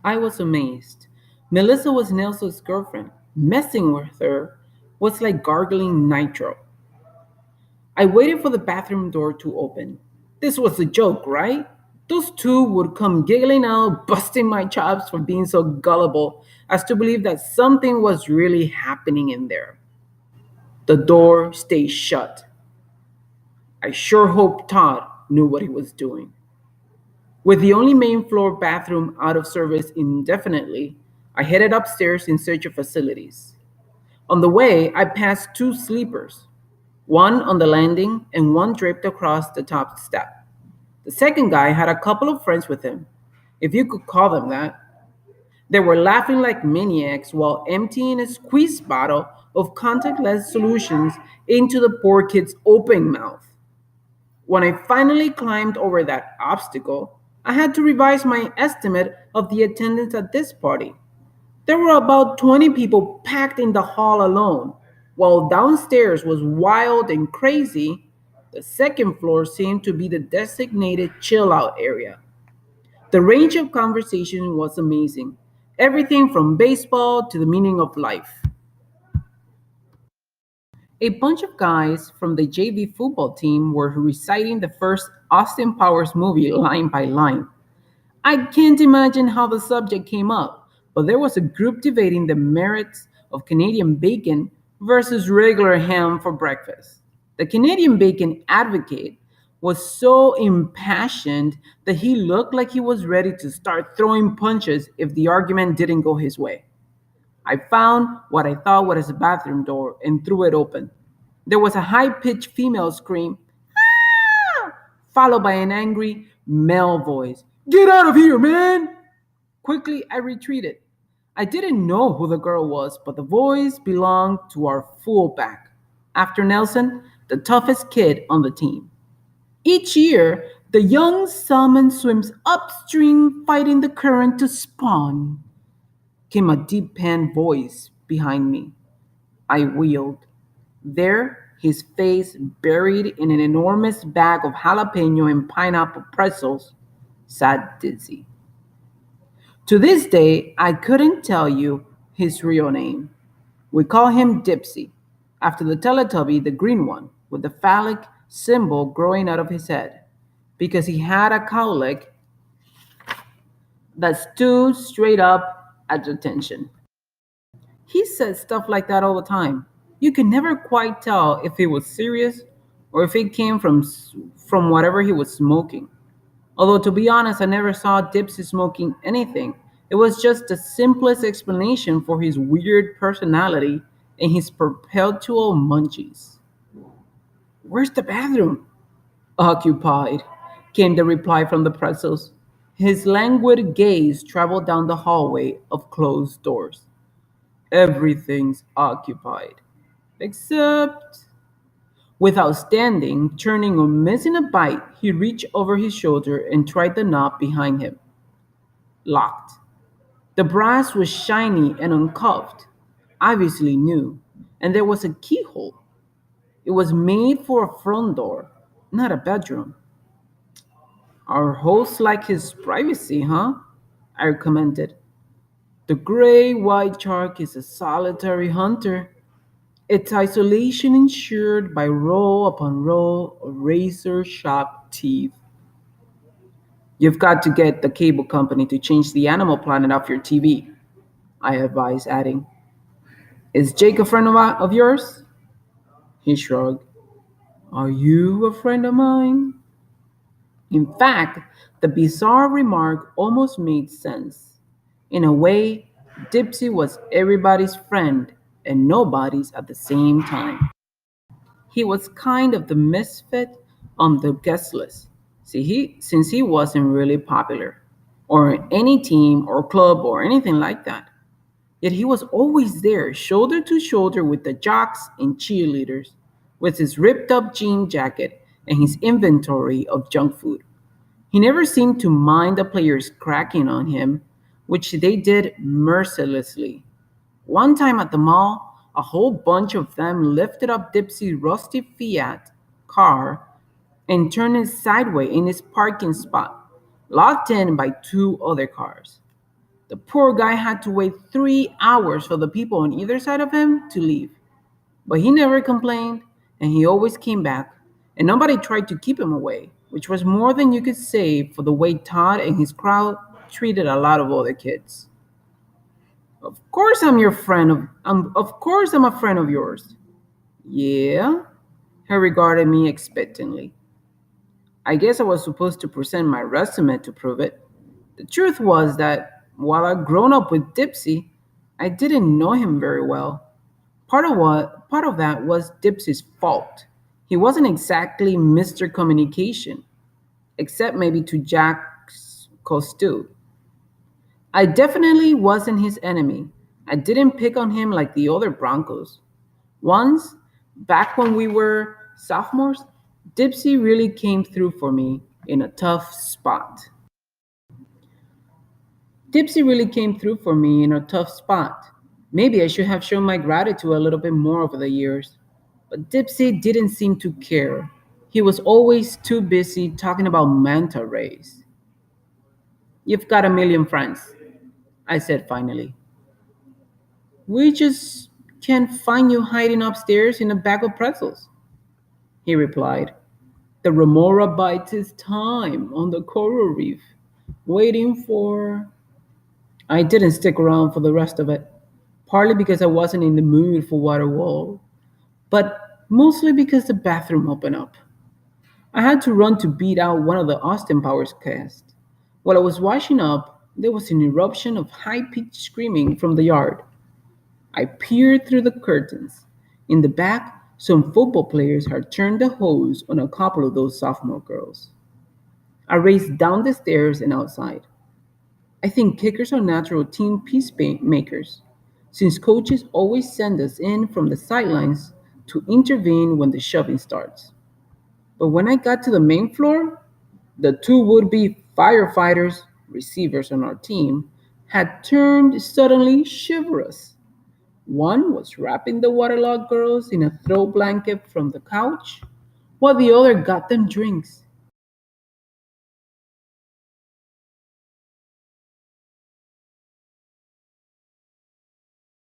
I was amazed. Melissa was Nelson's girlfriend. Messing with her was like gargling nitro. I waited for the bathroom door to open. This was a joke, right? Those two would come giggling out, busting my chops for being so gullible as to believe that something was really happening in there. The door stayed shut. I sure hope Todd knew what he was doing. With the only main floor bathroom out of service indefinitely, I headed upstairs in search of facilities. On the way, I passed two sleepers, one on the landing and one draped across the top step. The second guy had a couple of friends with him, if you could call them that. They were laughing like maniacs while emptying a squeeze bottle of contactless solutions into the poor kid's open mouth. When I finally climbed over that obstacle, I had to revise my estimate of the attendance at this party. There were about 20 people packed in the hall alone. While downstairs was wild and crazy, the second floor seemed to be the designated chill out area. The range of conversation was amazing. Everything from baseball to the meaning of life. A bunch of guys from the JV football team were reciting the first Austin Powers movie line by line. I can't imagine how the subject came up, but there was a group debating the merits of Canadian bacon versus regular ham for breakfast. The Canadian bacon advocate was so impassioned that he looked like he was ready to start throwing punches if the argument didn't go his way. I found what I thought was a bathroom door and threw it open. There was a high pitched female scream, "Ah!" followed by an angry male voice. "Get out of here, man!" Quickly, I retreated. I didn't know who the girl was, but the voice belonged to our fullback. After Nelson, the toughest kid on the team. Each year, the young salmon swims upstream, fighting the current to spawn, came a deep panned voice behind me. I wheeled. There, his face buried in an enormous bag of jalapeno and pineapple pretzels, sat Dizzy. To this day, I couldn't tell you his real name. We call him Dipsy, after the Teletubby, the green one, with the phallic symbol growing out of his head, because he had a cowlick that stood straight up at attention. He said stuff like that all the time. You could never quite tell if it was serious or if it came from whatever he was smoking. Although to be honest, I never saw Dipsy smoking anything. It was just the simplest explanation for his weird personality and his perpetual munchies. "Where's the bathroom?" "Occupied," came the reply from the pretzels. His languid gaze traveled down the hallway of closed doors. "Everything's occupied. Except..." Without standing, turning, or missing a bite, he reached over his shoulder and tried the knob behind him. Locked. The brass was shiny and uncuffed, obviously new, and there was a keyhole. It was made for a front door, not a bedroom. "Our host liked his privacy, huh?" I commented. "The gray white shark is a solitary hunter. Its isolation ensured by row upon row of razor sharp teeth." "You've got to get the cable company to change the Animal Planet off your TV," I advised, adding, "Is Jake a friend of yours?" He shrugged. "Are you a friend of mine?" In fact, the bizarre remark almost made sense. In a way, Dipsy was everybody's friend and nobody's at the same time. He was kind of the misfit on the guest list. Since he wasn't really popular, or in any team or club or anything like that. Yet he was always there, shoulder to shoulder with the jocks and cheerleaders, with his ripped up jean jacket and his inventory of junk food. He never seemed to mind the players cracking on him, which they did mercilessly. One time at the mall, a whole bunch of them lifted up Dipsy's rusty Fiat car and turned it sideways in its parking spot, locked in by two other cars. The poor guy had to wait 3 hours for the people on either side of him to leave. But he never complained, and he always came back, and nobody tried to keep him away, which was more than you could say for the way Todd and his crowd treated a lot of other kids. Of course I'm your friend of course I'm a friend of yours. Yeah? He regarded me expectantly. I guess I was supposed to present my resume to prove it. The truth was that while I'd grown up with Dipsy, I didn't know him very well. Part of that was Dipsy's fault. He wasn't exactly Mr. Communication, except maybe to Jack's Costu. I definitely wasn't his enemy. I didn't pick on him like the other Broncos. Once, back when we were sophomores, Dipsy really came through for me in a tough spot. Dipsy really came through for me in a tough spot. Maybe I should have shown my gratitude a little bit more over the years. But Dipsy didn't seem to care. He was always too busy talking about manta rays. You've got a million friends, I said finally. We just can't find you hiding upstairs in a bag of pretzels, he replied. The remora bites its time on the coral reef, waiting for. I didn't stick around for the rest of it, partly because I wasn't in the mood for waterwall, but mostly because the bathroom opened up. I had to run to beat out one of the Austin Powers cast. While I was washing up, there was an eruption of high pitched screaming from the yard. I peered through the curtains. In the back, some football players had turned the hose on a couple of those sophomore girls. I raced down the stairs and outside. I think kickers are natural team peacemakers, since coaches always send us in from the sidelines to intervene when the shoving starts. But when I got to the main floor, the two would be firefighters, receivers on our team, had turned suddenly chivalrous. One was wrapping the waterlogged girls in a throw blanket from the couch, while the other got them drinks.